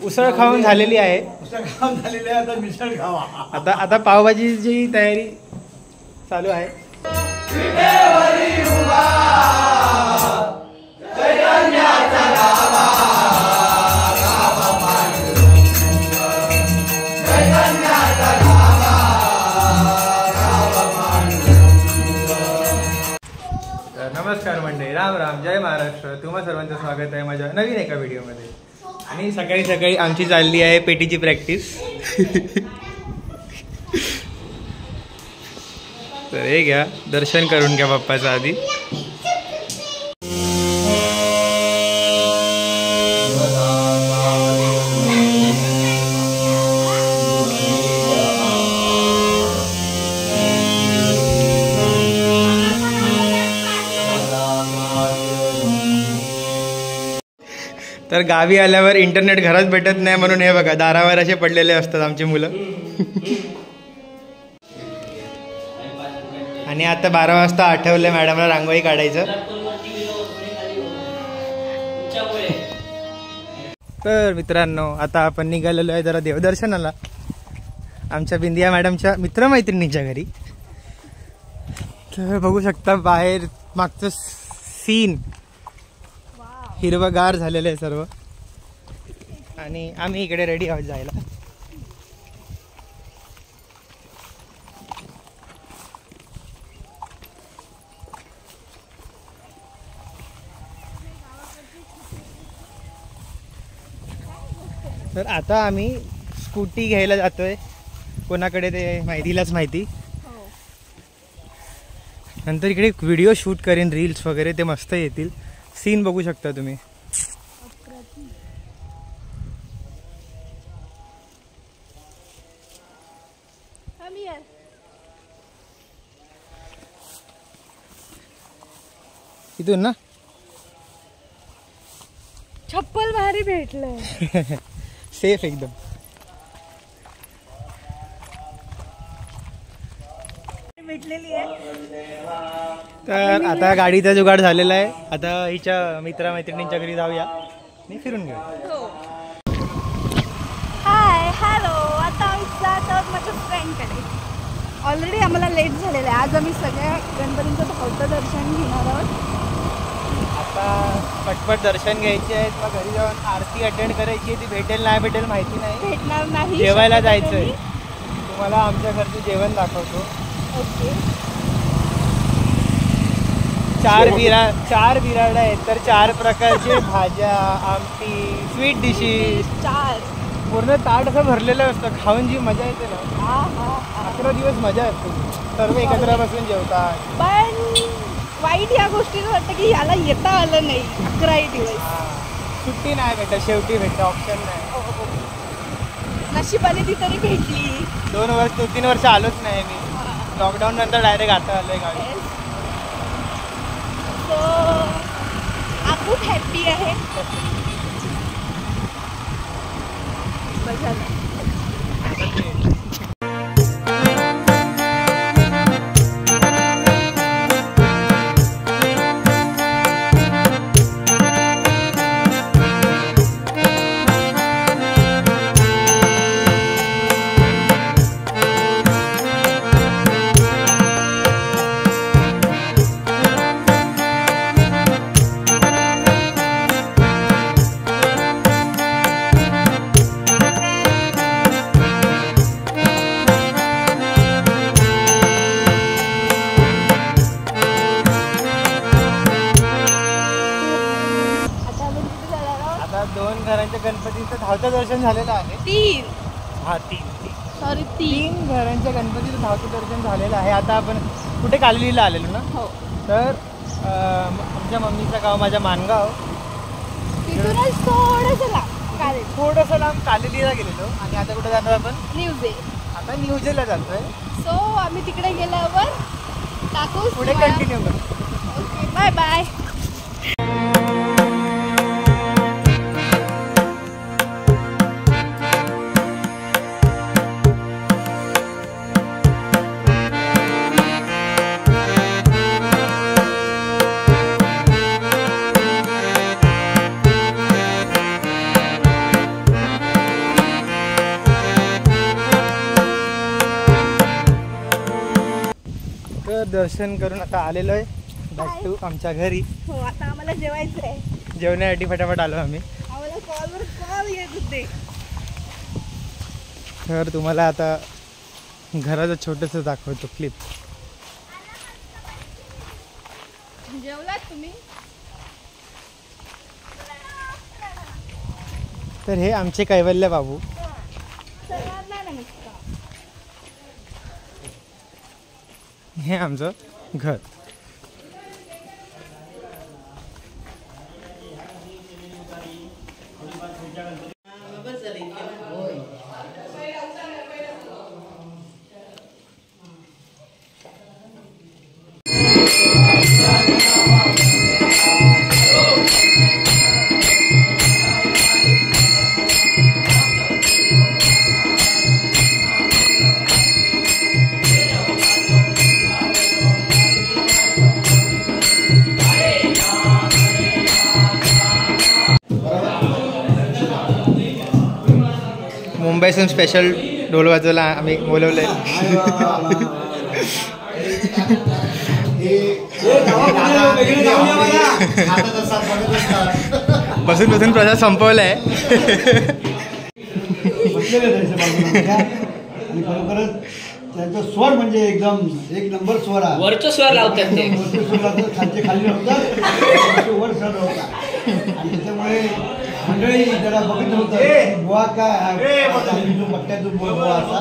उसळ खाऊन झालेली आहे. आता मिसळ खावा. आता पावभाजीची तयारी चालू आहे. नमस्कार मंडळी, राम राम, जय महाराष्ट्र. तुम्हा सर्वांचं स्वागत आहे माझ्या नवीन एका व्हिडिओमध्ये. आणि सकाळी सकाळी आमची चालली आहे पेटीची प्रॅक्टिस. तर हे घ्या, दर्शन करून घ्या बाप्पाचं आधी. तर गावी आल्यावर इंटरनेट घरात भेटत नाही म्हणून हे बघा दारावर असे पडलेले असतात आमची मुलं. आणि आता 12 वाजता आठवले मॅडमला रांगोळी काढायचं. तर मित्रांनो, आता आपण निघालेलो आहे जरा देवदर्शनाला आमच्या बिंदिया मॅडमच्या मित्रमैत्रिणींच्या घरी. तर बघू शकता बाहेर मागचं सीन हिरवगार झालेलं आहे सर्व. आणि आम्ही इकडे रेडी आहोत जायला. तर आता आम्ही स्कूटी घ्यायला जातोय. कोणाकडे ते माहितीलाच माहिती. नंतर इकडे व्हिडिओ शूट करेन, रील्स वगैरे ते मस्त येतील. सीन बघू शकता तुम्ही. इथून ना चप्पल भारी भेटलंय. सेफ एकदम. भेटलेली आहे. तर आता गाडीचा जुगाड झालेला आहे. आता हिच्या मित्रमैत्रिणींच्या घरी जाऊया आणि फिरून घेऊ. Hi hello. आता आम्ही जात आहोत माझ्या फ्रेंडकडे. ऑलरेडी आम्हाला लेट झालेलं आहे. आज आम्ही सगळ्या गणपतींचं धावतं दर्शन घेणार आहोत. आता पटपट दर्शन घ्यायचे आहे. मग घरी जाऊन आरती अटेंड करायची आहे. ती भेटेल नाही भेटेल माहिती नाही. भेटणार नाही. जेवायला जायचं आहे. तुम्हाला आमच्या घरचं जेवण दाखवतो. ओके. 4 बिराड आहेत. तर 4 प्रकारचे भाज्या, आमटी, स्वीट डिशेस. 4 पूर्ण ताट असं भरलेलं असतं. खाऊन जी मजा येते ना, 11 दिवस मजा असते. सर्व एकत्र बसून जेवतात. पण वाईट या गोष्टीचं वाटतं की याला येता आलं नाही. 11 दिवस सुट्टी नाही भेटत. शेवटी भेटतं, ऑप्शन नाही. नशिबाने ती तरी भेटली. 2-3 वर्ष आलोच नाही मी. लॉकडाऊन नंतर डायरेक्ट आता आलोय गावी. सो खूप हॅपी आहे. गणपतीचं धावतं दर्शन झालेलं आहे. 3 घरांच्या गणपतीचं धावतं दर्शन झालेलं आहे. आता आपण कुठे काललीला आलेलो ना. हो. तर आमच्या मम्मीचं गाव माझ्या मानगाव. तिथूनच थोडंसं लांब काललीला गेलेलो. आणि आता कुठे जाणार आपण? आता न्यूजेला जातोय. सो आम्ही तिकडे गेल्यावर टाकू पुढे कंटिन्यू करू. Okay, bye bye. तर दर्शन करून आता आलेलो आहे बॅक टू आमच्या घरी. हो आता आम्हाला जेवायचं आहे. जेवण्यासाठी फटाफट आलो आम्ही. आम्हाला कॉलवर कॉल येत होते. तर तुम्हाला आता घराचं छोटंसं दाखवतो क्लिप. जेवलात तुम्ही? तर हे आमचे कैवल्य बाबू. सर्वांना नमस्कार. हे आमचं घर. मुंबईतून स्पेशल ढोल वाजवायला आम्ही बोलवलंय. बसून बसून प्रसाद संपवलाय. आणि खरोखरच त्यांचा स्वर म्हणजे एकदम एक नंबर स्वर आहे. वरचं स्वर लावतात ते. खालचे खाली होतात वर स्वर होता. आणि त्याच्यामुळे मंडळी जरा बघितलं होतं बुवा काय पट्ट्यातून बुवा असा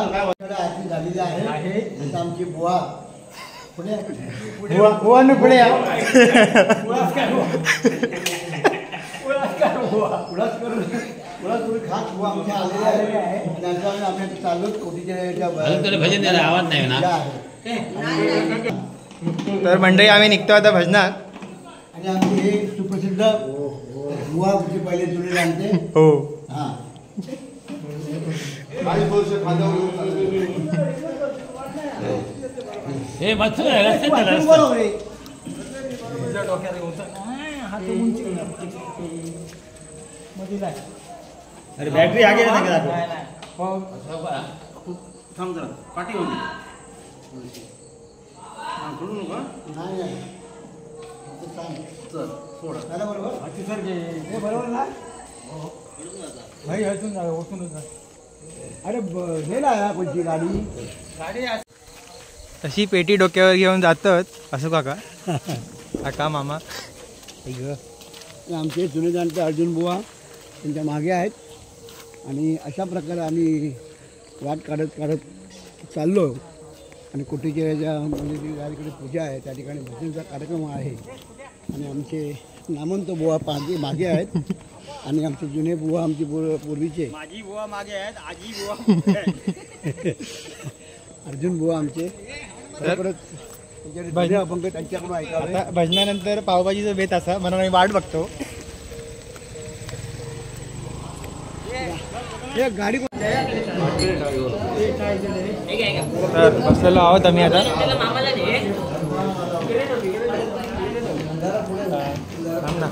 झालेली आहे. जसं आमची बुवा पुढे बुवा पुढे खास बुवा आमच्या आलेले आहे. त्यांचा आम्ही चालू कोटीच्या भजन आवाज नाही ना. तर मंडळी आम्ही निघतो आता भजनात. आणि आमचे हे सुप्रसिद्ध बुवा आमचे पहिले जुने जाणते. हो हां हे मस्त बरोबर आहे. अरे बॅटरी आगे थांब जरा पाठी होती सोडू नका. नाही नाही चल सोड. बरोबर बरोबर ना. अरे गेला कोणची गाडी. तशी पेटी डोक्यावर घेऊन जातात असं काका काका मामा. आमचे जुने जाणते अर्जुन बुवा त्यांच्या मागे आहेत. आणि अशा प्रकारे आम्ही वाट काढत काढत चाललो. आणि कोटीच्या ज्या म्हणजे ज्याकडे पूजा आहे त्या ठिकाणी भजनचा कार्यक्रम आहे. आणि आमचे नामवंत बुवा मागे आहेत. आणि आमचे जुने बुवा आमचे पूर्वीचे माझी बुवा मागे आहेत. आजी बुवा अर्जुन बुवा आमचे खरोखरच अभंग त्यांच्याकडून ऐकावे. आता भजनानंतर पावभाजीचं बेत असा म्हणून आम्ही वाट बघतो. गाडी तर बसलेलो आहोत आम्ही आता. थांब ना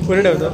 पुढे ठेवतो.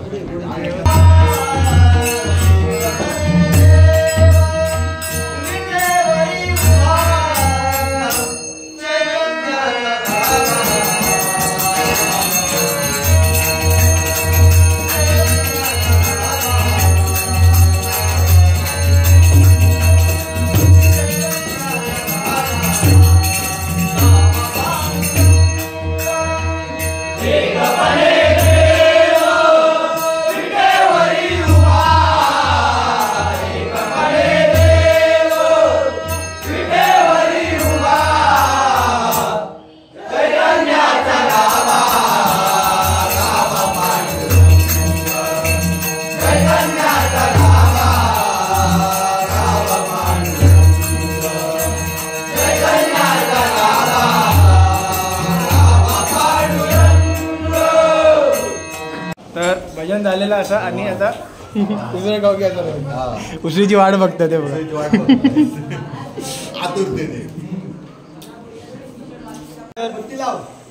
भजन झालेलं असं. आणि आता दुसऱ्या गाव घ्यायचं उसळीची वाट बघतात ते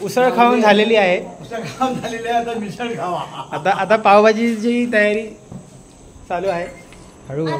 उसळ खाऊन झालेली आहे. आता मिसळ खावा. आता पावभाजीची तयारी चालू आहे हळूहळू.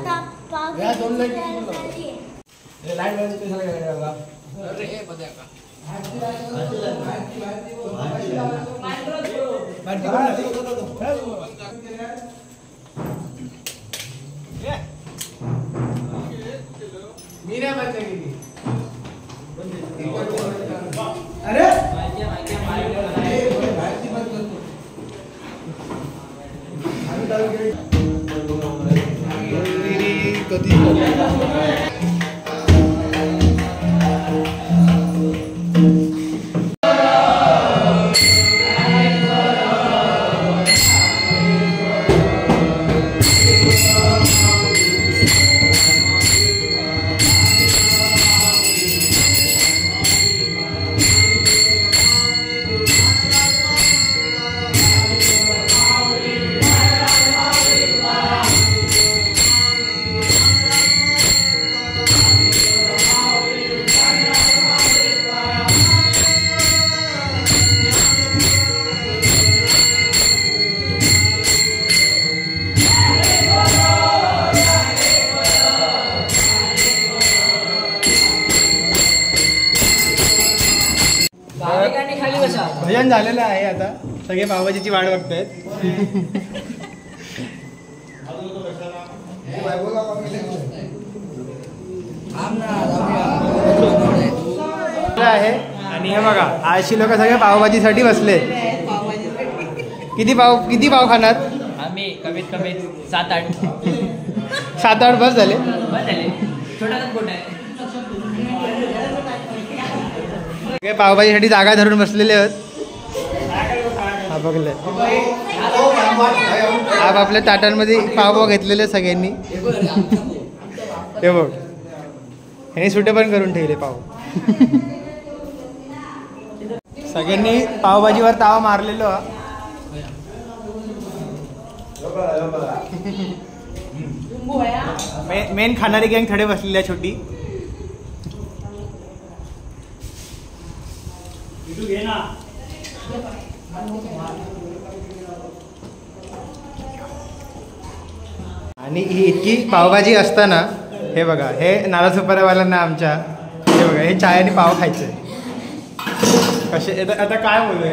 भजन झालेलं आहे आता, सगळे पावभाजीची वाट बघतायत. आहे आणि हे बघा आळशी लोक सगळे पावभाजीसाठी बसले. किती पाव खाणार? आम्ही कमीत कमी 7-8 बस झाले. सगळे पावभाजीसाठी जागा धरून बसलेले आहेत. हा बघले आपल्या ताटांमध्ये पाव घेतलेले सगळ्यांनी. हे बघ ह्याने सुटे पण करून ठेवले पाव. सगळ्यांनी पावभाजीवर तावा मारलेलो. मेन खाणारी गँग थडे बसलेली आहे छोटी. आणि ही इतकी पावभाजी असताना हे बघा हे नाला सुपाऱ्यावाल्यांना आमच्या हे बघा हे चाय आणि पाव खायचे कसे. आता काय बोलूया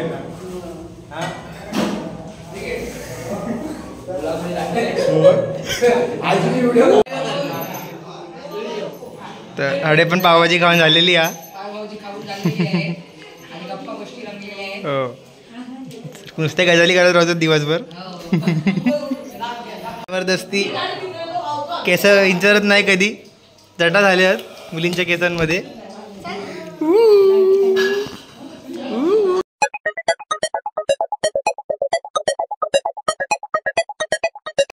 तर अडे पण पावभाजी खाऊन झालेली आहे. हो नुसते गजाली करत राहतो दिवसभर. जबरदस्ती केस इंचरत नाही कधी. जटा झाल्या मुलींच्या केसांमध्ये.